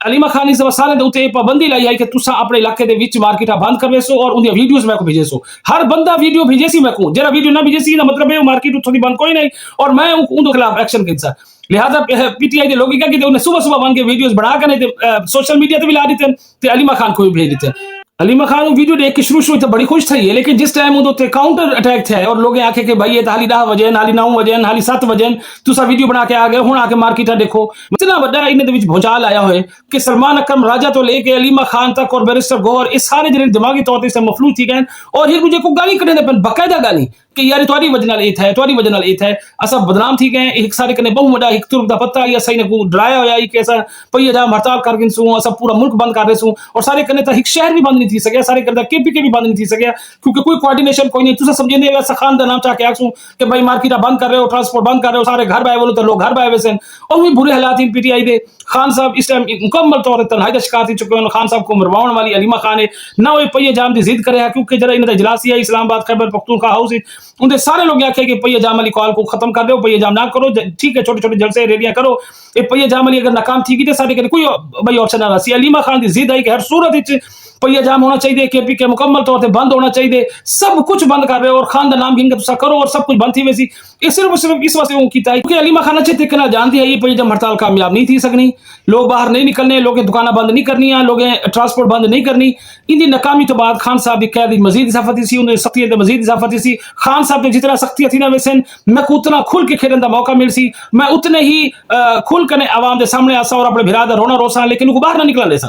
علیمہ خان اس وسالے دے اوتے پابندی لائی ہے کہ تساں اپنے علاقے دے وچ مارکیٹاں بند کروے سو اور اندی ویڈیوز میں کو بھیجے سو. ہر بندہ ویڈیو بھیجے سی میں کو جڑا ویڈیو نہ بھیجے سی دا مطلب ہے مارکیٹ اتھوں دی بند کوئی نہیں اور میں ان دے خلاف ایکشن کیتا. لہذا پی ٹی آئی دے لوگ کیا کہ انہیں صبح صبح بن کے ویڈیوز بنا کے نہیں سوشل میڈیا تے بھی لا دیتے تے علیمہ خان کو بھی بھیج دیتے. علیمہ خان ویڈیو دیکھ کے شروع تو بڑی خوش تھی ہے لیکن جس ٹائم ادھر کاؤنٹر اٹیک تھا اور لوگ آخے کہ بھائی یہ حالی 10 بجے حالی 9 بجے حالی 7 بجے تسا ویڈیو بنا کے آ گئے ہوں آ کے مارکیٹاں دیکھو اتنا بڑا انہیں بھونچال آیا ہوئے کہ سلمان اکرم راجہ تو لے کے علیمہ خان تک اور بیرسٹر گوہر اس سارے جنہیں دماغی طور سے مفلوج تھی گئے اور ایک دوسرے کو گالی کٹنے پہ باقاعدہ گالی کہ یار تاری وجہ نال ایتھا ہے تاری وجہ نال ایتھا ہے اسا بدنام تھی گئے ایک سارے کنے بہت بڑا ایک ترک دا پتہ یا صحیح نے کو ڈرایا ہویا کہ ایسا پئی جا ہڑتال کر گن سو اسا پورا ملک بند کر رہے سو اور سارے کنے تا ایک شہر بھی بند نہیں تھی سکیا سارے کنے کے پی کے بھی بند نہیں تھی سکیا کیونکہ کوئی کوارڈینیشن کوئی نہیں تسا سمجھے نہیں ویسا خان دا نام چاہ کے آکسوں کہ بھائی مارکیٹا بند کر رہے ہو ٹرانسپورٹ بند کر رہے ہو سارے گھر بائے بولو تو لوگ گھر بائے ویسے اور بھی برے حالات ہیں پی ٹی آئی دے. خان صاحب اس ٹائم مکمل طور پر تنہائی دا شکار تھی چکے ہیں. خان صاحب کو مرواؤن والی علیمہ خان ہے نہ وہ پئی جام دی ضد کرے کیونکہ جڑا انہاں دا اجلاس ہے اسلام آباد خیبر پختونخوا ہاؤس ان دے سارے لوگ آکھے کہ پئی جام علی کال کو ختم کر دو پئی جام نہ کرو ٹھیک ہے چھوٹے چھوٹے جلسے ریلیاں کرو اے پئی جام علی اگر ناکام تھی گئی تے سارے کوئی بھائی آپشن نہ رسی. علیمہ خان دی ضد ہے کہ ہر صورت وچ پئی جام ہونا چاہیے کے پی کے مکمل طور پر بند ہونا چاہیے سب کچھ بند کر رہے اور خان دا نام گن کے تسا کرو اور سب کچھ بند تھی ویسی یہ صرف اس واسطے وہ کیتا ہے کیونکہ علیمہ خان اچھے طریقے نال جانتی ہے یہ پئی جام ہڑتال کامیاب نہیں تھی سکنی لوگ باہر نہیں نکلنے لوگ دکانیں بند نہیں کرنی لوگ ٹرانسپورٹ بند نہیں کرنی. ان دی ناکامی تو بعد خان صاحب کی قید مزید اضافت سی ان سختی مزید اضافت سی. خان صاحب نے جتنا سختی تھی نہ ویسن میں کو اتنا کھل کے کھیلنے کا موقع مل سی میں اتنے ہی کھل کر عوام کے سامنے آسا اور اپنے بھرا دا رونا روسا لیکن کو باہر نہ نکلا لے سا.